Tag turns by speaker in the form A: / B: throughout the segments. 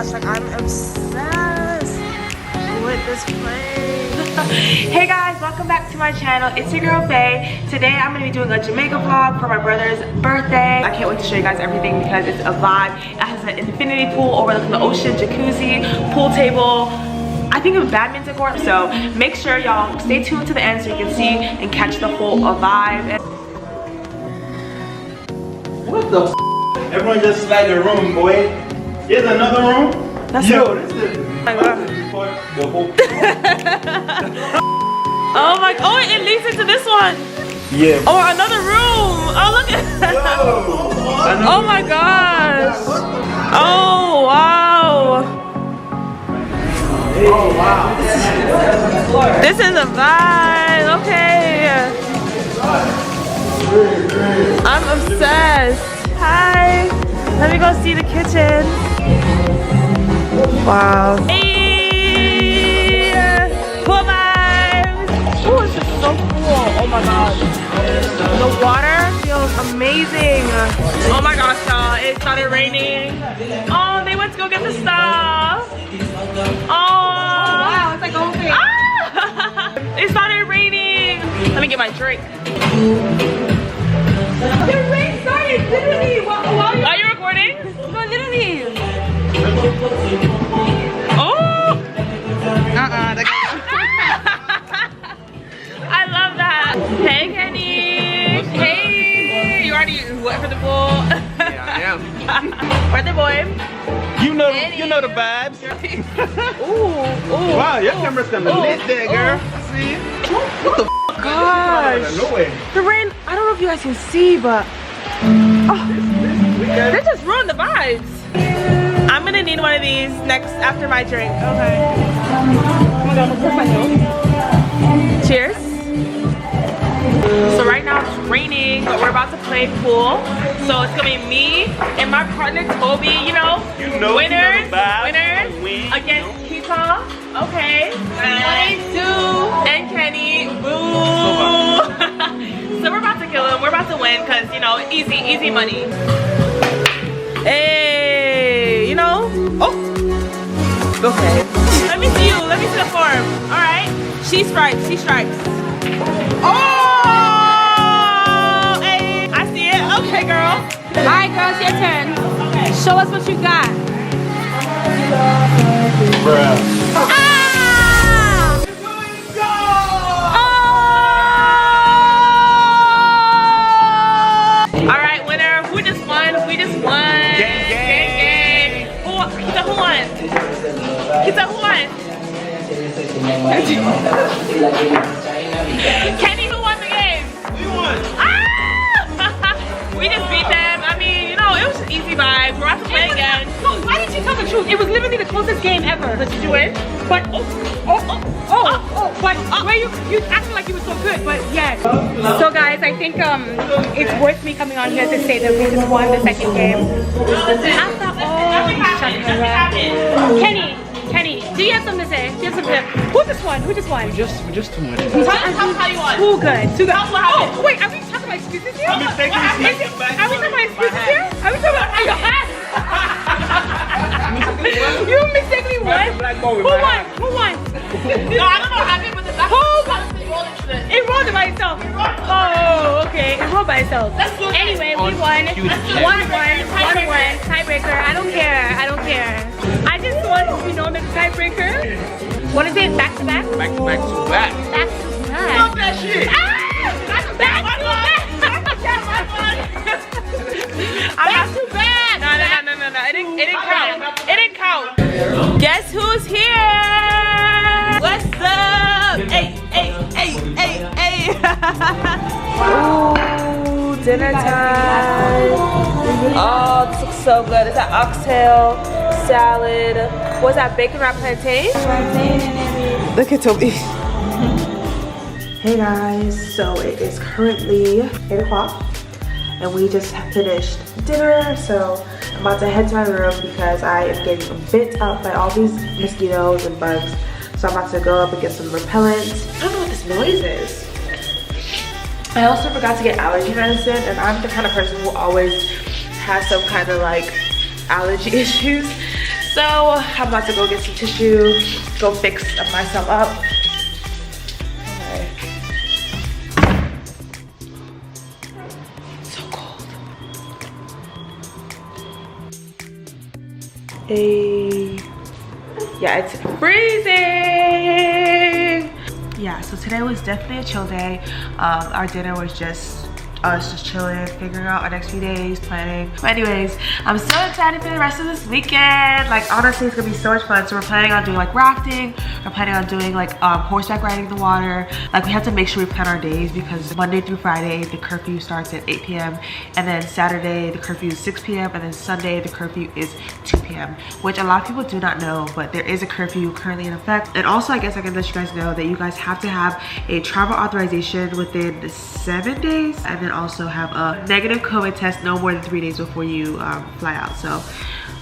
A: gosh, like I'm obsessed with this place. Hey guys, welcome back to my channel. It's your girl Faye. Today I'm gonna be doing a Jamaica vlog for my brother's birthday. I can't wait to show you guys everything because it's a vibe. It has an infinity pool overlooking the ocean, jacuzzi, pool table, I think of badminton court. So make sure y'all stay tuned to the end so you can see and catch the whole vibe.
B: What the f? Everyone just slide the room, boy. Here's another room.
A: That's
B: Yo, this is
A: the whole oh my, oh, it leads into this one.
B: Yeah.
A: Oh, another room. Oh, look at that. Oh my gosh. Oh, wow.
B: Oh, wow.
A: This is a vibe. Okay. I'm obsessed. Hi. Let me go see the kitchen. Wow. Hey. Pool vibes. Oh, this is so cool. Oh my god. The water feels amazing. Oh my gosh, y'all. It started raining. Oh, they went to go get the stuff. Oh. Wow, it's like a whole thing. Ah! It started raining. Let me get my drink. The rain started literally. Are you recording? No, literally. Oh. I love that. Hey, Kenny. Hey. You already went for the pool?
B: Yeah, I am.
A: Birthday boy.
B: You know the vibes.
A: Ooh, ooh.
B: Wow, your camera's kind of lit there, girl. I see it. What the f?
A: Gosh.
B: No way.
A: The rain, I don't know if you guys can see, but they just ruined the vibes. I'm gonna need one of these next after my drink. Okay. Oh my god, I'm gonna put my nose. Cheers. So right now it's raining, but we're about to play pool. So it's gonna be me and my partner Tobi, winners against Kita. Okay. And Kenny. Boo. So we're about to kill him. We're about to win because easy money. Hey, Oh. Okay. Let me see you. Let me see the form. All right. She stripes. She stripes. Oh. Hey. I see it. Okay, girl.
C: All right, girls, your turn.
A: Okay.
C: Show us what you got.
B: Bruh.
A: Kenny, who won the game?
B: We won.
A: Ah! We just beat them. I mean, it was an easy vibe. We're about to play again.
C: No, why didn't you tell the truth? It was literally the closest game ever.
A: But did you win?
C: But where you acting like you were so good, but yeah. So guys, I think it's worth me coming on here to say that we just won the second game. Kenny, do you have something to say? Do you have something to say? Who just won?
B: We just too much.
A: Tell us how you won.
C: Too good.
A: Tell us what happened.
C: Oh, wait, are we talking about excuses here?
A: Are we talking about excuses
C: here? Are we talking about your hat? You mistakenly won? Who won?
A: No, I don't know what happened, but the back
C: it rolled it by itself. Oh, okay. It rolled by itself. Anyway, we won. 1-1. Tiebreaker. I don't care. I just want to be known as tiebreaker. What is it? Back to back?
B: Back to back.
C: Back to back.
B: Stop that shit.
C: Back to back.
A: Back to back. No. It didn't count. Guess who's here? What's up? Hey. Ooh, dinner time. Oh, this looks so good. It's that oxtail, salad. What's that, bacon wrapped plantain? Look at Tobi. Hey guys, so it is currently 8 o'clock and we just finished dinner. So I'm about to head to my room because I am getting bit up by all these mosquitoes and bugs. So I'm about to go up and get some repellent. I don't know what this noise is. I also forgot to get allergy medicine, and I'm the kind of person who always has some kind of like allergy issues. So I'm about to go get some tissue, go fix myself up. Okay. So cold. Hey. Yeah, it's freezing. Yeah, so today was definitely a chill day. Our dinner was just us just chilling, figuring out our next few days, planning. But anyways, I'm so excited for the rest of this weekend. Like honestly, it's gonna be so much fun. So we're planning on doing like rafting. We're planning on doing like horseback riding in the water. Like we have to make sure we plan our days because Monday through Friday, the curfew starts at 8 p.m. And then Saturday, the curfew is 6 p.m. And then Sunday, the curfew is 2 p.m. Which a lot of people do not know, but there is a curfew currently in effect. And also, I guess I can let you guys know that you guys have to have a travel authorization within 7 days. And then also have a negative COVID test no more than 3 days before you fly out. So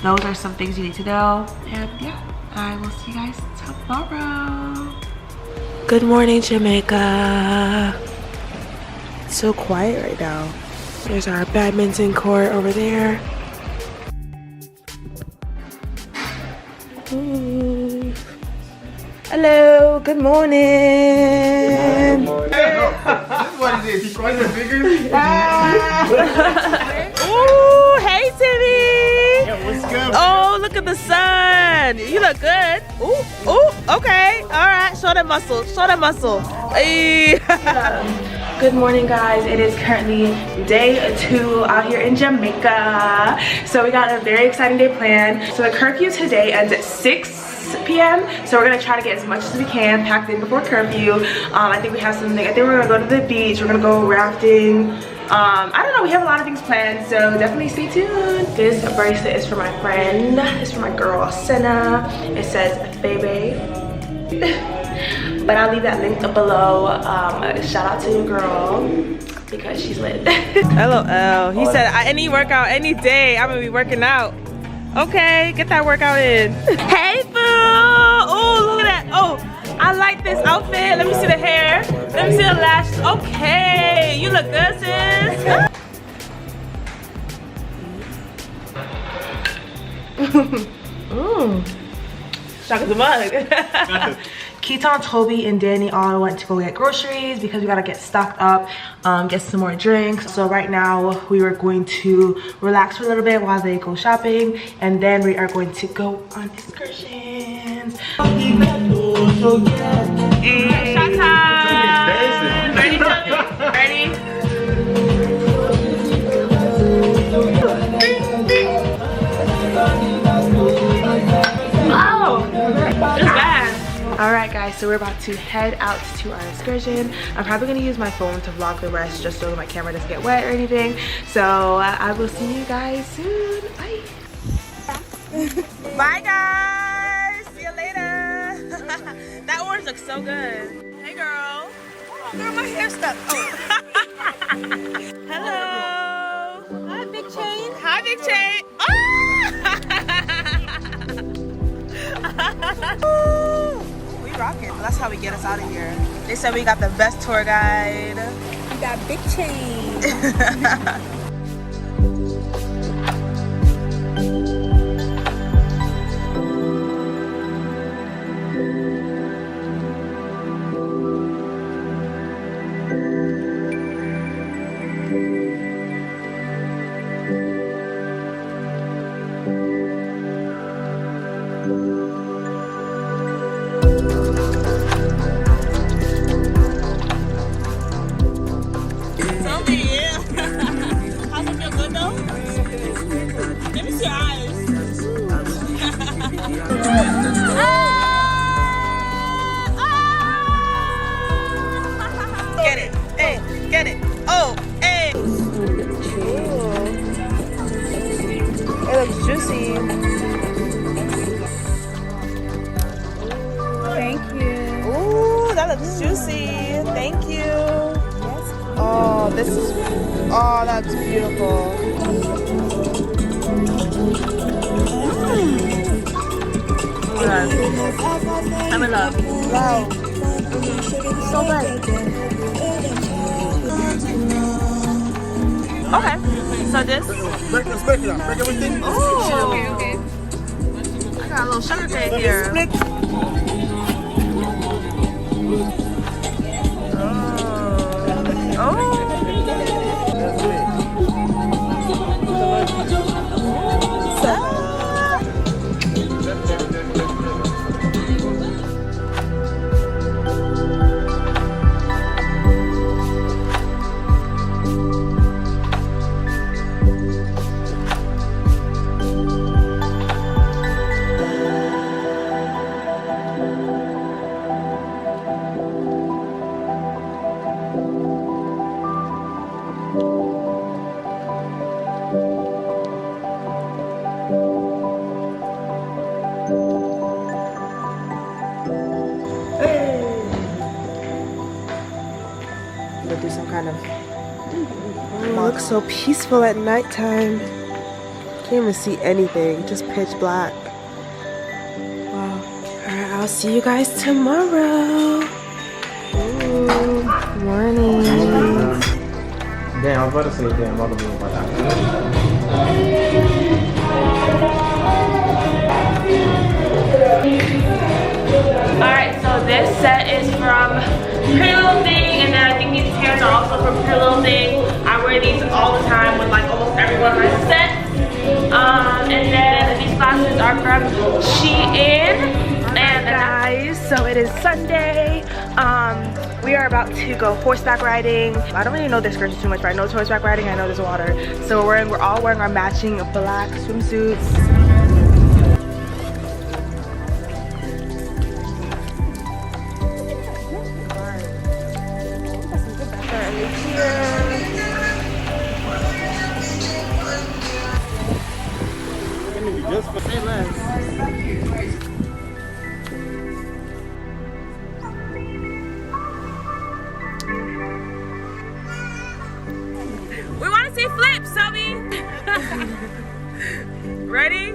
A: those are some things you need to know. And yeah, I will see you guys tomorrow. Good morning, Jamaica. It's so quiet right now. There's our badminton court over there. Ooh. Hello, good morning.
B: What is this? He's crossing the fingers?
A: Ooh, hey Timmy.
B: Yeah, what's good?
A: Oh, look at the sun. You look good. Ooh, ooh, okay. All right, show that muscle, show that muscle. Hey. Good morning, guys. It is currently day 2 out here in Jamaica. So we got a very exciting day planned. So the curfew today ends at 6 p.m. So we're gonna try to get as much as we can packed in before curfew. I think we have something. I think we're gonna go to the beach. We're gonna go rafting. I don't know. We have a lot of things planned. So definitely stay tuned. This bracelet is for my friend. It's for my girl Senna. It says baby. But I'll leave that linked up below. Shout out to your girl because she's lit. LOL. He said any workout, any day, I'm gonna be working out. Okay, get that workout in. Hey, boo! Oh, look at that. Oh, I like this outfit. Let me see the hair. Let me see the lashes. Okay, you look good, sis. Shock of the mug. Keaton, Toby, and Danny all went to go get groceries because we gotta get stocked up, get some more drinks. So right now we are going to relax for a little bit while they go shopping, and then we are going to go on excursions. Hey, shot time! Ready? Ready? Oh, it's bad. All right, guys, so we're about to head out to our excursion. I'm probably gonna use my phone to vlog the rest just so my camera doesn't get wet or anything. So I will see you guys soon. Bye. Bye, guys. See you later. That orange looks so good. Hey, girl. Oh, girl, my hair's stuck. Oh. Hello. Hi, Big Chain. Hi, Big Chain. Oh! We rocking. That's how we get us out of here. They said we got the best tour guide.
C: We got Big Chain.
A: Get it. Hey, get it. Oh, hey. It looks juicy.
C: Thank you.
A: Ooh, that looks juicy. Thank you.
C: Yes.
A: Oh, this is, oh, that's beautiful. I'm in love. Wow.
C: So good.
A: Okay, so this.
B: Break everything.
A: Oh.
C: Okay.
A: I got a little sugar cane here. Do some kind of looks so peaceful at nighttime. Can't even see anything, just pitch black. Wow. Alright, I'll see you guys tomorrow. Ooh, morning.
B: Damn, I was about to say damn, I'll do about that.
A: Alright, so this set is from Pretty Little Thing, and then I think these pants are also from Pretty Little Thing. I wear these all the time with like almost every one of my sets. And then these glasses are from Shein. And guys, so it is Sunday. We are about to go horseback riding. I don't really know the excursion too much, but I know it's horseback riding. I know there's water. So we're all wearing our matching black swimsuits.
B: Just for say less.
A: We want to see flips, Tobi. Ready?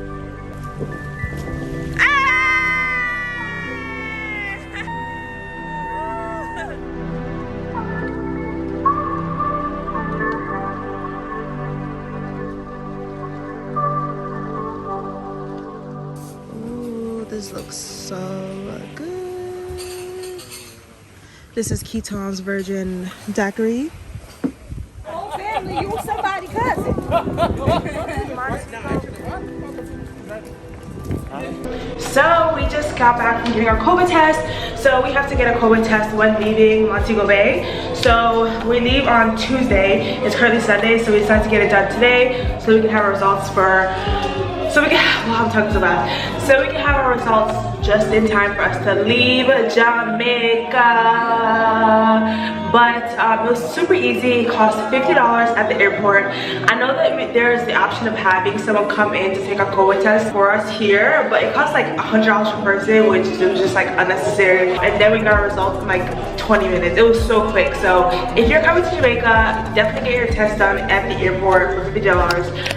A: This looks so good. This is Keaton's Virgin Daiquiri.
D: Whole family, you somebody's cousin.
A: So we just got back from getting our COVID test. So we have to get a COVID test when leaving Montego Bay. So we leave on Tuesday. It's currently Sunday, so we decided to get it done today so we can have our results for I'm talking so bad. So we can have our results just in time for us to leave Jamaica. But it was super easy. It cost $50 at the airport. I know that there's the option of having someone come in to take a COVID test for us here, but it costs like $100 per person, which was just like unnecessary. And then we got our results in like 20 minutes. It was so quick. So if you're coming to Jamaica, definitely get your test done at the airport for $50.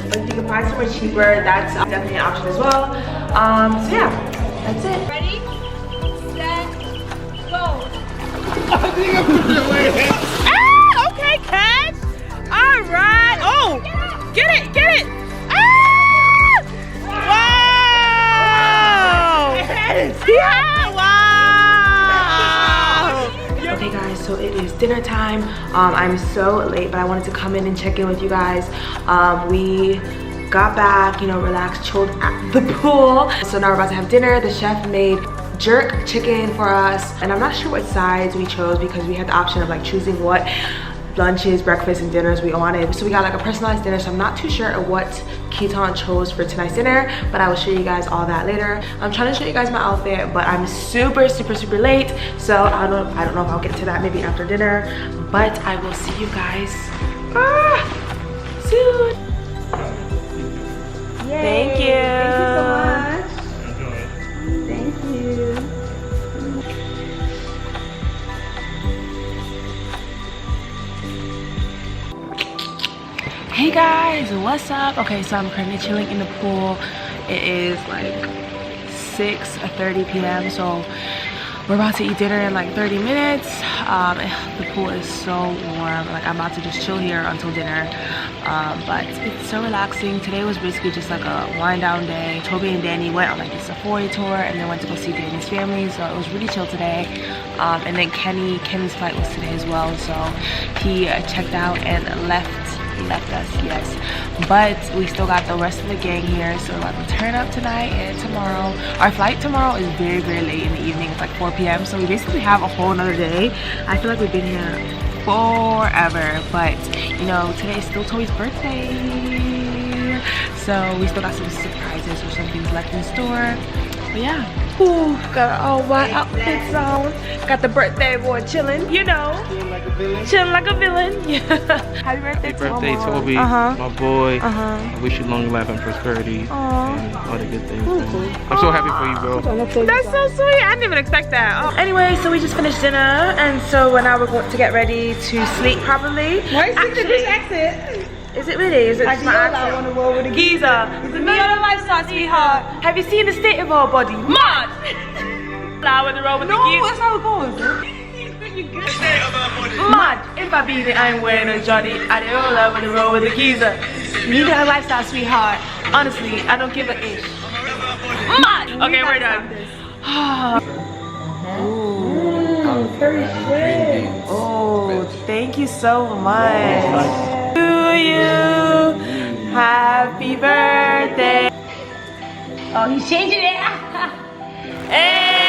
A: But if you can find somewhere cheaper, that's definitely an option as well. So yeah, that's it.
D: Ready, set, go.
A: Ah, okay, catch. All right. Oh, get it, get it. Ah! Wow. Yeah, wow. Okay, guys, so it is dinner time. I'm so late, but I wanted to come in and check in with you guys. We got back, you know, relaxed, chilled at the pool. So now we're about to have dinner. The chef made jerk chicken for us, and I'm not sure what sides we chose because we had the option of like choosing what lunches, breakfast, and dinners we wanted. So we got like a personalized dinner, so I'm not too sure of what Keaton chose for tonight's dinner, but I will show you guys all that later. I'm trying to show you guys my outfit, but I'm super late, so I don't know if I'll get to that maybe after dinner, but I will see you guys soon.
D: Yay.
A: Thank you.
D: Thank you so much. Thank you.
A: Hey guys, what's up? Okay, so I'm currently chilling in the pool. It is like 6:30 p.m. so We're about to eat dinner in like 30 minutes. The pool is so warm. Like I'm about to just chill here until dinner. But it's so relaxing. Today was basically just like a wind down day. Toby and Danny went on like a Sephora tour and then went to go see Danny's family. So it was really chill today. And then Kenny's flight was today as well. So he checked out and left us, yes, but we still got the rest of the gang here, so we're about to turn up tonight and tomorrow. Our flight tomorrow is very late in the evening. It's like 4 p.m. so we basically have a whole nother day. I feel like we've been here forever, but you know, today is still Tobi's birthday, so we still got some surprises or some things left in store. But yeah, ooh, got all my outfits on. Got the birthday boy chilling, you know. Chilling like a villain. Yeah. Happy birthday,
E: Tobi. My boy. I wish you long life and prosperity and all the good things. I'm so happy for you, bro.
A: That's so sweet. I didn't even expect that. Oh. Anyway, so we just finished dinner, and so now we're going to get ready to sleep probably.
D: Why is it this accent?
A: Is it really? Is it just my accent?
D: I want to roll with a
A: Geezer. It's me on a lifestyle, sweetheart. Have you seen the state of our body? Mad! Flower with the roll with the geezer.
D: That's how it goes.
A: Mad! If I beat it, I ain't wearing a Johnny. I don't love with the roll with the geezer. Me on a lifestyle, sweetheart. Honestly, I don't give a ish. Mad! Okay, we're done. Oh, thank you so much. To you, happy birthday.
C: Oh, he's changing it.
A: Hey!